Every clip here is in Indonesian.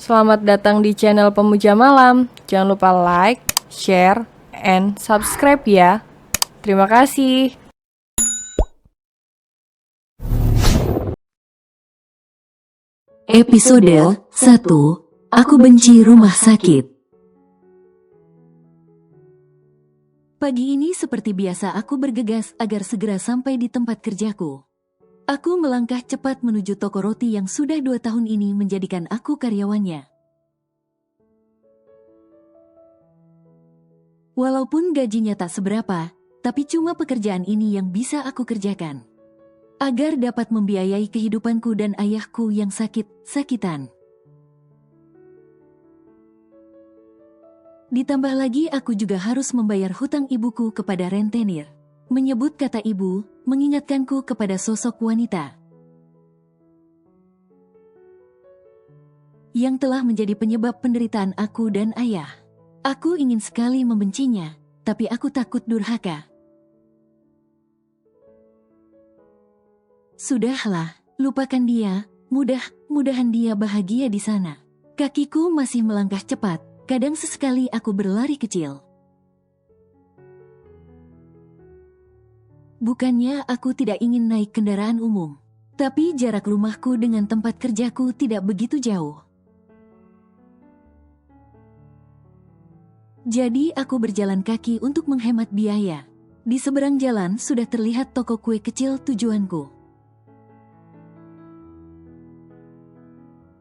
Selamat datang di channel Pemuja Malam. Jangan lupa like, share, and subscribe ya. Terima kasih. Episode 1. Aku benci rumah sakit. Pagi ini seperti biasa aku bergegas agar segera sampai di tempat kerjaku. Aku melangkah cepat menuju toko roti yang sudah 2 tahun ini menjadikan aku karyawannya. Walaupun gajinya tak seberapa, tapi cuma pekerjaan ini yang bisa aku kerjakan agar dapat membiayai kehidupanku dan ayahku yang sakit-sakitan. Ditambah lagi aku juga harus membayar hutang ibuku kepada rentenir. Menyebut kata ibu, mengingatkanku kepada sosok wanita yang telah menjadi penyebab penderitaan aku dan ayah. Aku ingin sekali membencinya, tapi aku takut durhaka. Sudahlah, lupakan dia, mudah-mudahan dia bahagia di sana. Kakiku masih melangkah cepat, kadang sesekali aku berlari kecil. Bukannya aku tidak ingin naik kendaraan umum, tapi jarak rumahku dengan tempat kerjaku tidak begitu jauh. Jadi aku berjalan kaki untuk menghemat biaya. Di seberang jalan sudah terlihat toko kue kecil tujuanku.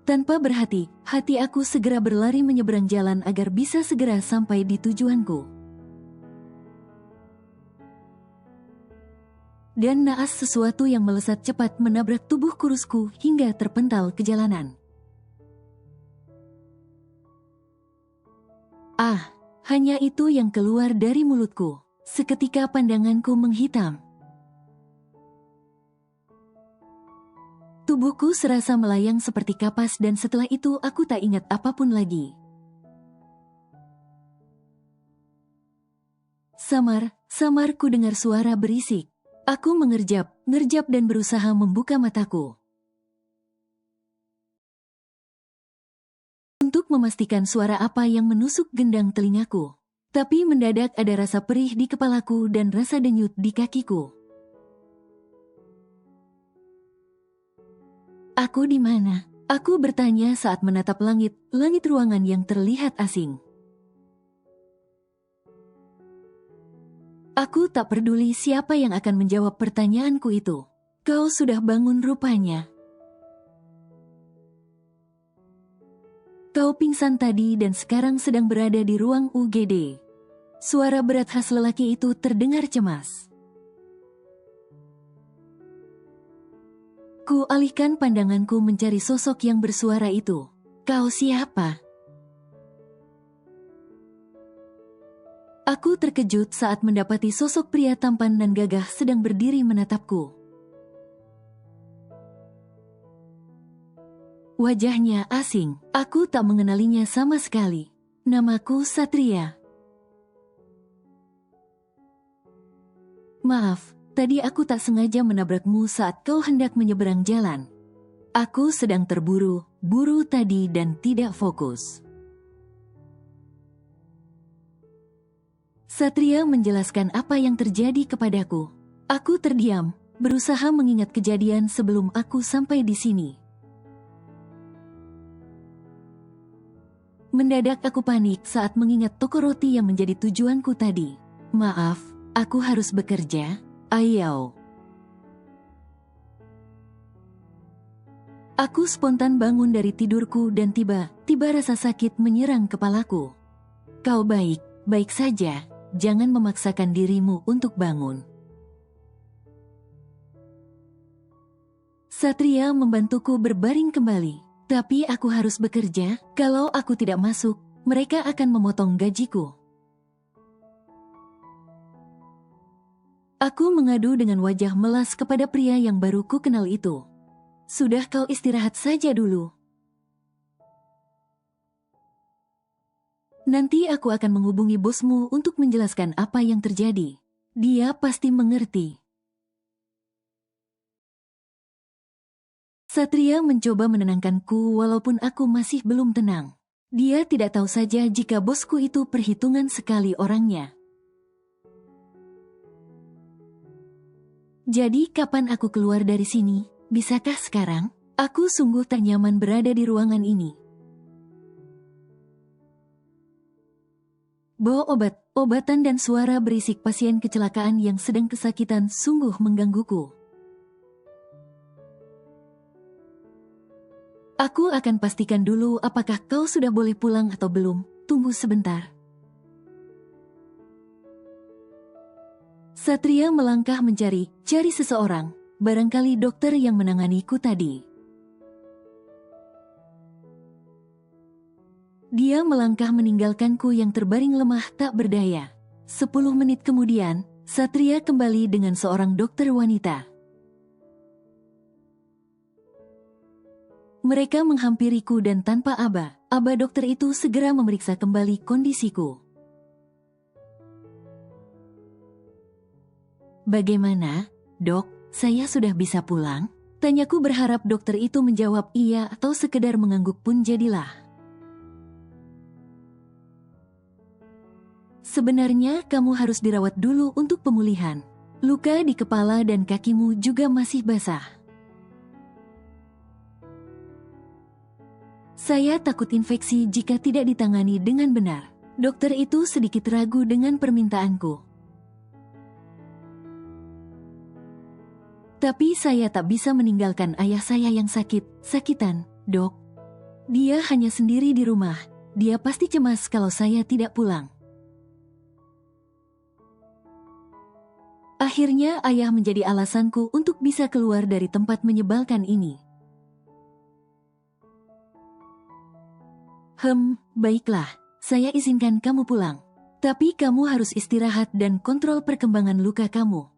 Tanpa berhati, hati aku segera berlari menyeberang jalan agar bisa segera sampai di tujuanku. Dan naas sesuatu yang melesat cepat menabrak tubuh kurusku hingga terpental ke jalanan. Ah, hanya itu yang keluar dari mulutku. Seketika pandanganku menghitam. Tubuhku serasa melayang seperti kapas dan setelah itu aku tak ingat apapun lagi. Samar ku dengar suara berisik. Aku mengerjap dan berusaha membuka mataku untuk memastikan suara apa yang menusuk gendang telingaku. Tapi mendadak ada rasa perih di kepalaku dan rasa denyut di kakiku. Aku di mana? Aku bertanya saat menatap langit ruangan yang terlihat asing. Aku tak peduli siapa yang akan menjawab pertanyaanku itu. Kau sudah bangun rupanya. Kau pingsan tadi dan sekarang sedang berada di ruang UGD. Suara berat khas lelaki itu terdengar cemas. Ku alihkan pandanganku mencari sosok yang bersuara itu. Kau siapa? Aku terkejut saat mendapati sosok pria tampan dan gagah sedang berdiri menatapku. Wajahnya asing, aku tak mengenalinya sama sekali. Namaku Satria. Maaf, tadi aku tak sengaja menabrakmu saat kau hendak menyeberang jalan. Aku sedang terburu tadi dan tidak fokus. Satria menjelaskan apa yang terjadi kepadaku. Aku terdiam, berusaha mengingat kejadian sebelum aku sampai di sini. Mendadak aku panik saat mengingat toko roti yang menjadi tujuanku tadi. Maaf, aku harus bekerja. Ayo. Aku spontan bangun dari tidurku dan tiba-tiba rasa sakit menyerang kepalaku. Kau baik saja. Jangan memaksakan dirimu untuk bangun. Satria membantuku berbaring kembali. Tapi aku harus bekerja. Kalau aku tidak masuk, mereka akan memotong gajiku. Aku mengadu dengan wajah melas kepada pria yang baru ku kenal itu. Sudah kau istirahat saja dulu. Nanti aku akan menghubungi bosmu untuk menjelaskan apa yang terjadi. Dia pasti mengerti. Satria mencoba menenangkanku walaupun aku masih belum tenang. Dia tidak tahu saja jika bosku itu perhitungan sekali orangnya. Jadi kapan aku keluar dari sini? Bisakah sekarang? Aku sungguh tak nyaman berada di ruangan ini. Bawa obat, obatan dan suara berisik pasien kecelakaan yang sedang kesakitan sungguh menggangguku. Aku akan pastikan dulu apakah kau sudah boleh pulang atau belum. Tunggu sebentar. Satria melangkah cari seseorang, barangkali dokter yang menanganiku tadi. Dia melangkah meninggalkanku yang terbaring lemah tak berdaya. 10 menit kemudian, Satria kembali dengan seorang dokter wanita. Mereka menghampiriku dan tanpa aba dokter itu segera memeriksa kembali kondisiku. Bagaimana, dok? Saya sudah bisa pulang? Tanyaku berharap dokter itu menjawab iya atau sekedar mengangguk pun jadilah. Sebenarnya kamu harus dirawat dulu untuk pemulihan. Luka di kepala dan kakimu juga masih basah. Saya takut infeksi jika tidak ditangani dengan benar. Dokter itu sedikit ragu dengan permintaanku. Tapi saya tak bisa meninggalkan ayah saya yang sakitan, dok. Dia hanya sendiri di rumah. Dia pasti cemas kalau saya tidak pulang. Akhirnya ayah menjadi alasanku untuk bisa keluar dari tempat menyebalkan ini. Baiklah, saya izinkan kamu pulang. Tapi kamu harus istirahat dan kontrol perkembangan luka kamu.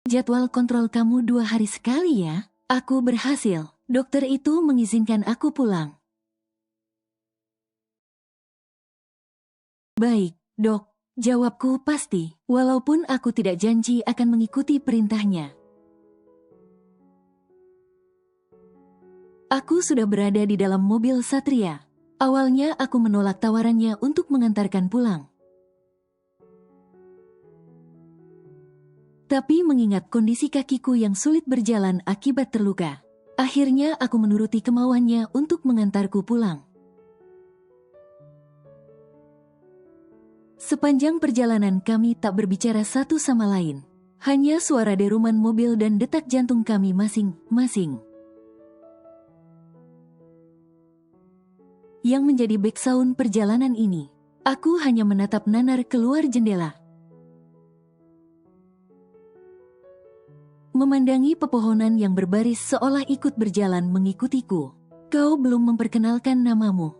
Jadwal kontrol kamu 2 hari sekali ya. Aku berhasil. Dokter itu mengizinkan aku pulang. Baik, dok. Jawabku pasti, walaupun aku tidak janji akan mengikuti perintahnya. Aku sudah berada di dalam mobil Satria. Awalnya aku menolak tawarannya untuk mengantarkan pulang. Tapi mengingat kondisi kakiku yang sulit berjalan akibat terluka, akhirnya aku menuruti kemauannya untuk mengantarku pulang. Sepanjang perjalanan kami tak berbicara satu sama lain. Hanya suara deruman mobil dan detak jantung kami masing-masing. Yang menjadi backsound perjalanan ini, aku hanya menatap nanar keluar jendela. Memandangi pepohonan yang berbaris seolah ikut berjalan mengikutiku. Kau belum memperkenalkan namamu.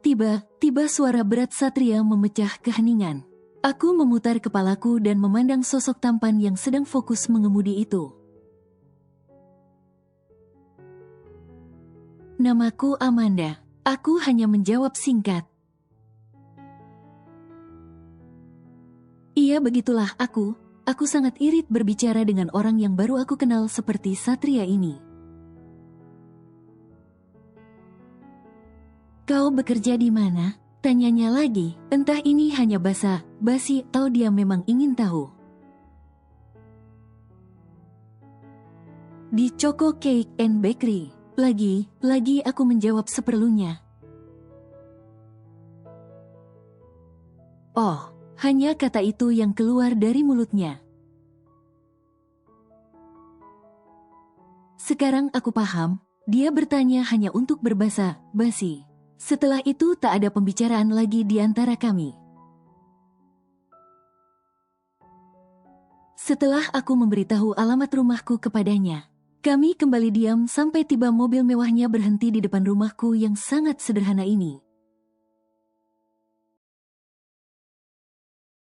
Tiba-tiba suara berat Satria memecah keheningan. Aku memutar kepalaku dan memandang sosok tampan yang sedang fokus mengemudi itu. Namaku Amanda. Aku hanya menjawab singkat. Iya, begitulah aku. Aku sangat irit berbicara dengan orang yang baru aku kenal seperti Satria ini. Kau bekerja di mana? Tanyanya lagi. Entah ini hanya basa-basi atau dia memang ingin tahu. Di Choco Cake and Bakery. Lagi aku menjawab seperlunya. Oh, hanya kata itu yang keluar dari mulutnya. Sekarang aku paham, dia bertanya hanya untuk berbasa-basi. Setelah itu tak ada pembicaraan lagi di antara kami. Setelah aku memberitahu alamat rumahku kepadanya, kami kembali diam sampai tiba mobil mewahnya berhenti di depan rumahku yang sangat sederhana ini.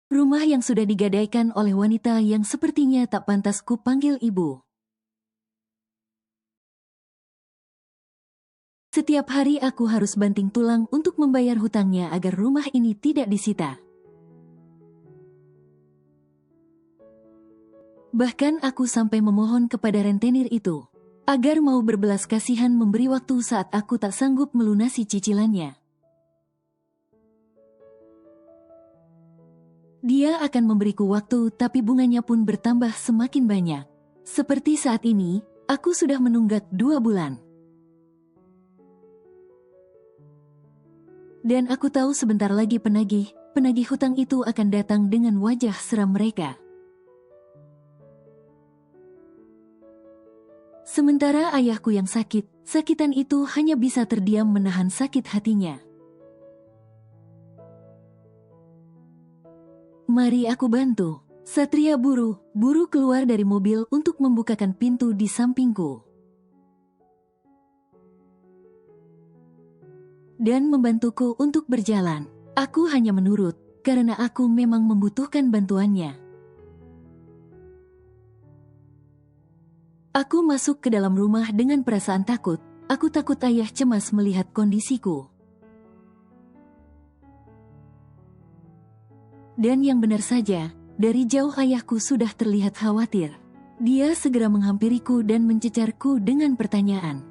Rumah yang sudah digadaikan oleh wanita yang sepertinya tak pantas ku panggil ibu. Setiap hari aku harus banting tulang untuk membayar hutangnya agar rumah ini tidak disita. Bahkan aku sampai memohon kepada rentenir itu agar mau berbelas kasihan memberi waktu saat aku tak sanggup melunasi cicilannya. Dia akan memberiku waktu, tapi bunganya pun bertambah semakin banyak. Seperti saat ini, aku sudah menunggak 2 bulan. Dan aku tahu sebentar lagi penagih hutang itu akan datang dengan wajah seram mereka. Sementara ayahku yang sakitan itu hanya bisa terdiam menahan sakit hatinya. Mari aku bantu. Satria buru keluar dari mobil untuk membukakan pintu di sampingku. Dan membantuku untuk berjalan. Aku hanya menurut, karena aku memang membutuhkan bantuannya. Aku masuk ke dalam rumah dengan perasaan takut. Aku takut ayah cemas melihat kondisiku. Dan yang benar saja, dari jauh ayahku sudah terlihat khawatir. Dia segera menghampiriku dan mencecarku dengan pertanyaan.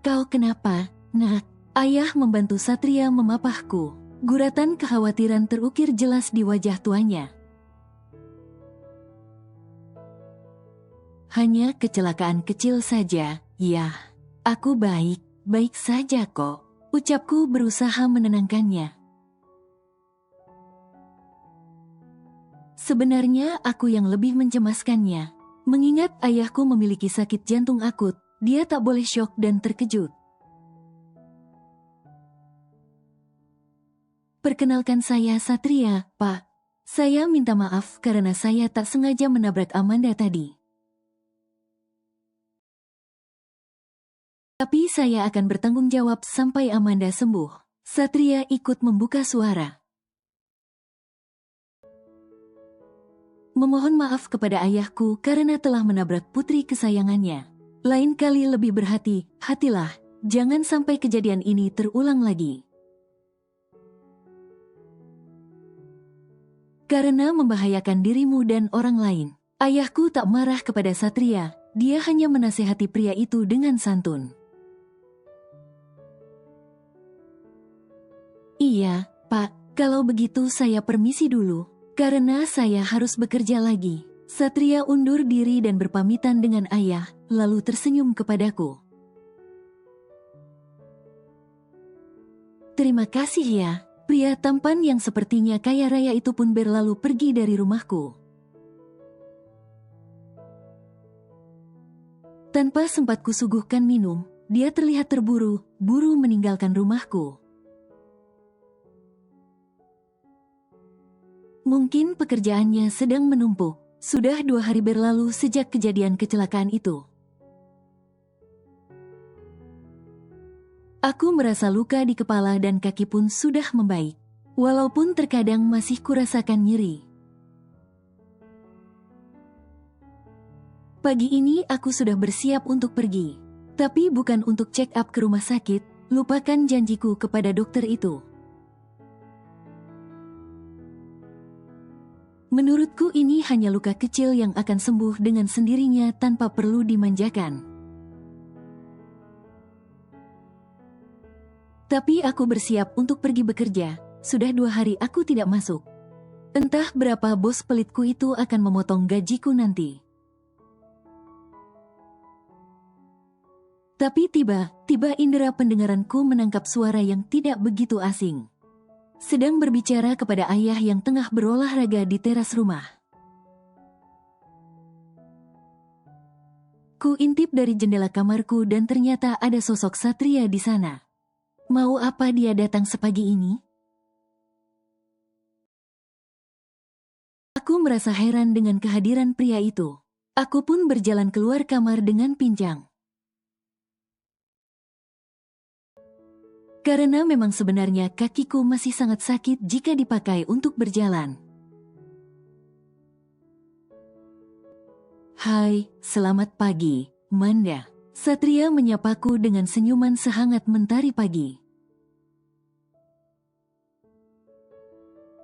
Kau kenapa, nak? Ayah membantu Satria memapahku. Guratan kekhawatiran terukir jelas di wajah tuanya. Hanya kecelakaan kecil saja, ya. Aku baik saja kok. Ucapku berusaha menenangkannya. Sebenarnya aku yang lebih mencemaskannya. Mengingat ayahku memiliki sakit jantung akut, dia tak boleh syok dan terkejut. Perkenalkan saya Satria, Pak. Saya minta maaf karena saya tak sengaja menabrak Amanda tadi. Tapi saya akan bertanggung jawab sampai Amanda sembuh. Satria ikut membuka suara. Memohon maaf kepada ayahku karena telah menabrak putri kesayangannya. Lain kali lebih berhati-hatilah. Jangan sampai kejadian ini terulang lagi. Karena membahayakan dirimu dan orang lain. Ayahku tak marah kepada Satria. Dia hanya menasihati pria itu dengan santun. Iya, Pak, kalau begitu saya permisi dulu, karena saya harus bekerja lagi. Satria undur diri dan berpamitan dengan ayah, lalu tersenyum kepadaku. Terima kasih ya, pria tampan yang sepertinya kaya raya itu pun berlalu pergi dari rumahku. Tanpa sempat kusuguhkan minum, dia terlihat terburu-buru meninggalkan rumahku. Mungkin pekerjaannya sedang menumpuk. Sudah 2 hari berlalu sejak kejadian kecelakaan itu. Aku merasa luka di kepala dan kaki pun sudah membaik. Walaupun terkadang masih kurasakan nyeri. Pagi ini aku sudah bersiap untuk pergi. Tapi bukan untuk check up ke rumah sakit. Lupakan janjiku kepada dokter itu. Menurutku ini hanya luka kecil yang akan sembuh dengan sendirinya tanpa perlu dimanjakan. Tapi aku bersiap untuk pergi bekerja. Sudah 2 hari aku tidak masuk. Entah berapa bos pelitku itu akan memotong gajiku nanti. Tapi tiba-tiba indera pendengaranku menangkap suara yang tidak begitu asing. Sedang berbicara kepada ayah yang tengah berolahraga di teras rumah. Ku intip dari jendela kamarku dan ternyata ada sosok Satria di sana. Mau apa dia datang sepagi ini? Aku merasa heran dengan kehadiran pria itu. Aku pun berjalan keluar kamar dengan pincang. Karena memang sebenarnya kakiku masih sangat sakit jika dipakai untuk berjalan. Hai, selamat pagi, Manda. Satria menyapaku dengan senyuman sehangat mentari pagi.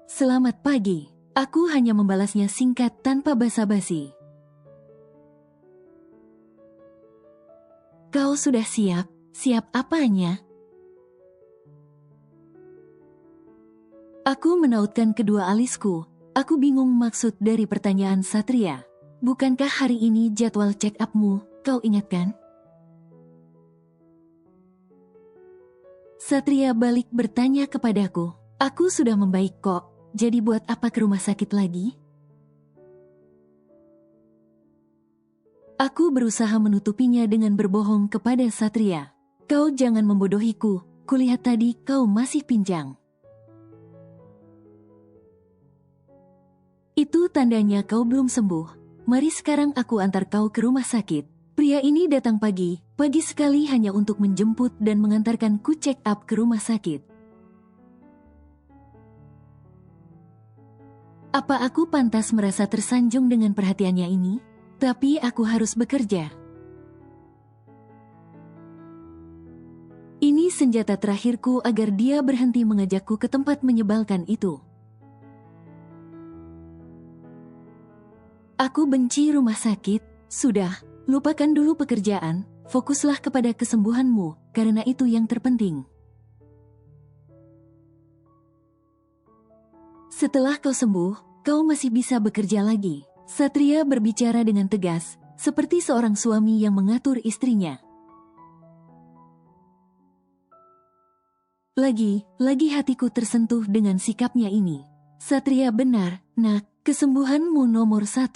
Selamat pagi, Aku hanya membalasnya singkat tanpa basa-basi. Kau sudah siap? Siap apanya? Aku menautkan kedua alisku. Aku bingung maksud dari pertanyaan Satria. Bukankah hari ini jadwal check up-mu, kau ingat kan? Satria balik bertanya kepadaku. Aku sudah membaik kok, jadi buat apa ke rumah sakit lagi? Aku berusaha menutupinya dengan berbohong kepada Satria. Kau jangan membodohiku, kulihat tadi kau masih pincang. Itu tandanya kau belum sembuh. Mari sekarang aku antar kau ke rumah sakit. Pria ini datang pagi sekali hanya untuk menjemput dan mengantarkanku check up ke rumah sakit. Apa aku pantas merasa tersanjung dengan perhatiannya ini? Tapi aku harus bekerja. Ini senjata terakhirku agar dia berhenti mengajakku ke tempat menyebalkan itu. Aku benci rumah sakit. Sudah, lupakan dulu pekerjaan, fokuslah kepada kesembuhanmu, karena itu yang terpenting. Setelah kau sembuh, kau masih bisa bekerja lagi. Satria berbicara dengan tegas, seperti seorang suami yang mengatur istrinya. Lagi hatiku tersentuh dengan sikapnya ini. Satria benar, nak, kesembuhanmu nomor 1.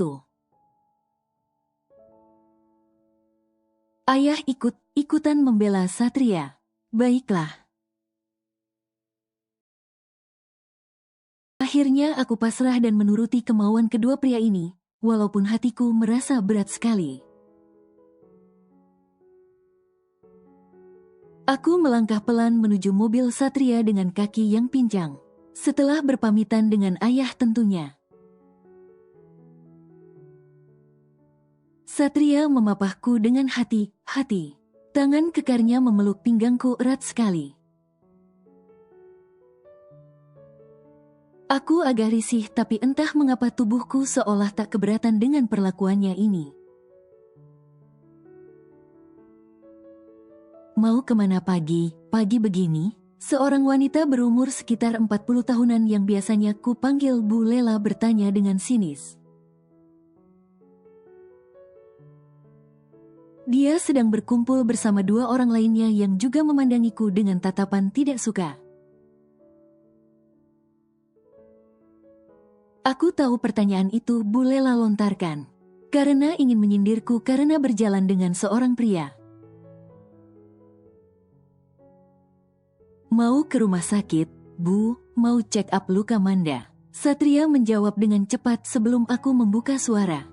Ayah ikutan membela Satria. Baiklah. Akhirnya aku pasrah dan menuruti kemauan kedua pria ini, walaupun hatiku merasa berat sekali. Aku melangkah pelan menuju mobil Satria dengan kaki yang pincang. Setelah berpamitan dengan ayah tentunya. Satria memapahku dengan hati-hati. Tangan kekarnya memeluk pinggangku erat sekali. Aku agak risih tapi entah mengapa tubuhku seolah tak keberatan dengan perlakuannya ini. Mau kemana pagi begini? Seorang wanita berumur sekitar 40 tahunan yang biasanya ku panggil Bu Lela bertanya dengan sinis. Dia sedang berkumpul bersama dua orang lainnya yang juga memandangiku dengan tatapan tidak suka. Aku tahu pertanyaan itu Bu Lela lontarkan, karena ingin menyindirku karena berjalan dengan seorang pria. Mau ke rumah sakit, Bu, mau check up luka Manda. Satria menjawab dengan cepat sebelum aku membuka suara.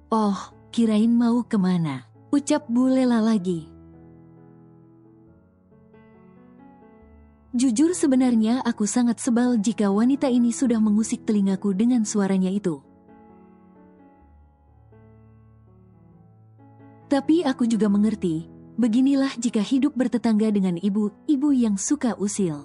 Oh, kirain mau kemana? Ucap Bu Lela lagi. Jujur sebenarnya aku sangat sebal jika wanita ini sudah mengusik telingaku dengan suaranya itu. Tapi aku juga mengerti, beginilah jika hidup bertetangga dengan ibu yang suka usil.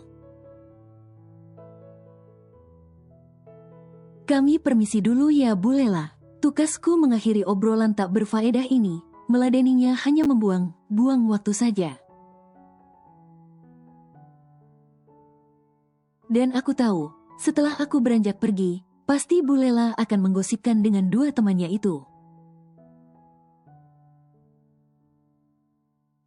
Kami permisi dulu ya Bu Lela. Tukasku mengakhiri obrolan tak berfaedah ini, meladeninya hanya buang waktu saja. Dan aku tahu, setelah aku beranjak pergi, pasti Bu Lela akan menggosipkan dengan dua temannya itu.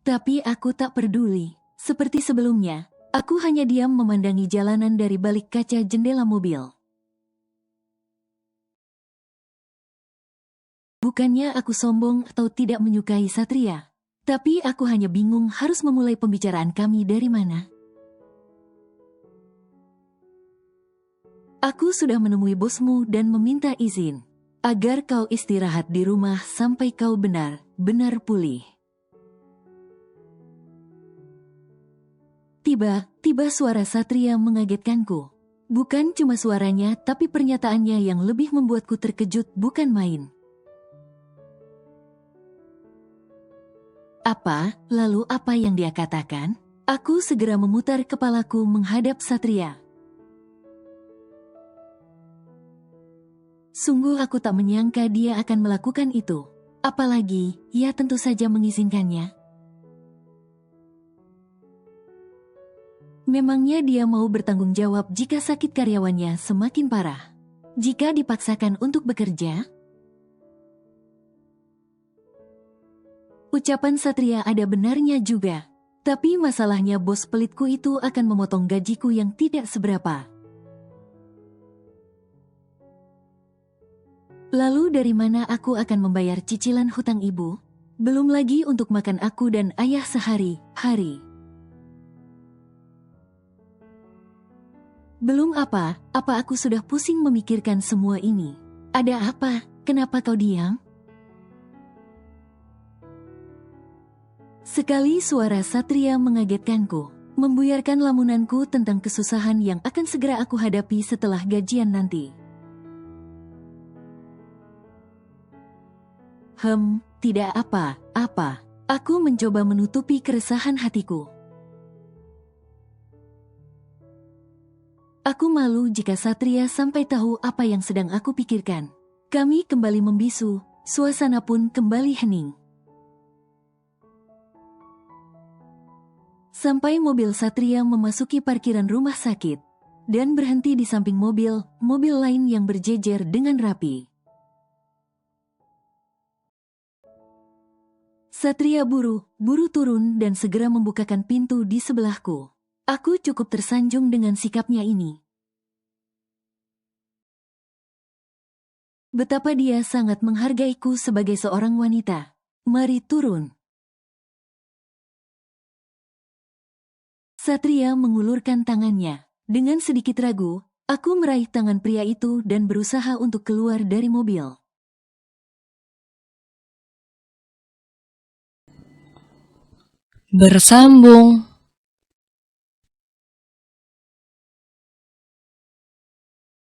Tapi aku tak peduli. Seperti sebelumnya, aku hanya diam memandangi jalanan dari balik kaca jendela mobil. Bukannya aku sombong atau tidak menyukai Satria, tapi aku hanya bingung harus memulai pembicaraan kami dari mana. Aku sudah menemui bosmu dan meminta izin agar kau istirahat di rumah sampai kau benar-benar pulih. Tiba-tiba suara Satria mengagetkanku. Bukan cuma suaranya, tapi pernyataannya yang lebih membuatku terkejut bukan main. Lalu apa yang dia katakan? Aku segera memutar kepalaku menghadap Satria. Sungguh aku tak menyangka dia akan melakukan itu. Apalagi, ia tentu saja mengizinkannya. Memangnya dia mau bertanggung jawab jika sakit karyawannya semakin parah? Jika dipaksakan untuk bekerja? Ucapan Satria ada benarnya juga. Tapi masalahnya bos pelitku itu akan memotong gajiku yang tidak seberapa. Lalu dari mana aku akan membayar cicilan hutang ibu? Belum lagi untuk makan aku dan ayah sehari-hari. Belum apa aku sudah pusing memikirkan semua ini. Ada apa? Kenapa kau diam? Sekali suara Satria mengagetkanku, membuyarkan lamunanku tentang kesusahan yang akan segera aku hadapi setelah gajian nanti. Tidak apa-apa. Aku mencoba menutupi keresahan hatiku. Aku malu jika Satria sampai tahu apa yang sedang aku pikirkan. Kami kembali membisu, suasana pun kembali hening. Sampai mobil Satria memasuki parkiran rumah sakit dan berhenti di samping mobil lain yang berjejer dengan rapi. Satria buru turun dan segera membukakan pintu di sebelahku. Aku cukup tersanjung dengan sikapnya ini. Betapa dia sangat menghargaiku sebagai seorang wanita. Mari turun. Satria mengulurkan tangannya. Dengan sedikit ragu, aku meraih tangan pria itu dan berusaha untuk keluar dari mobil. Bersambung.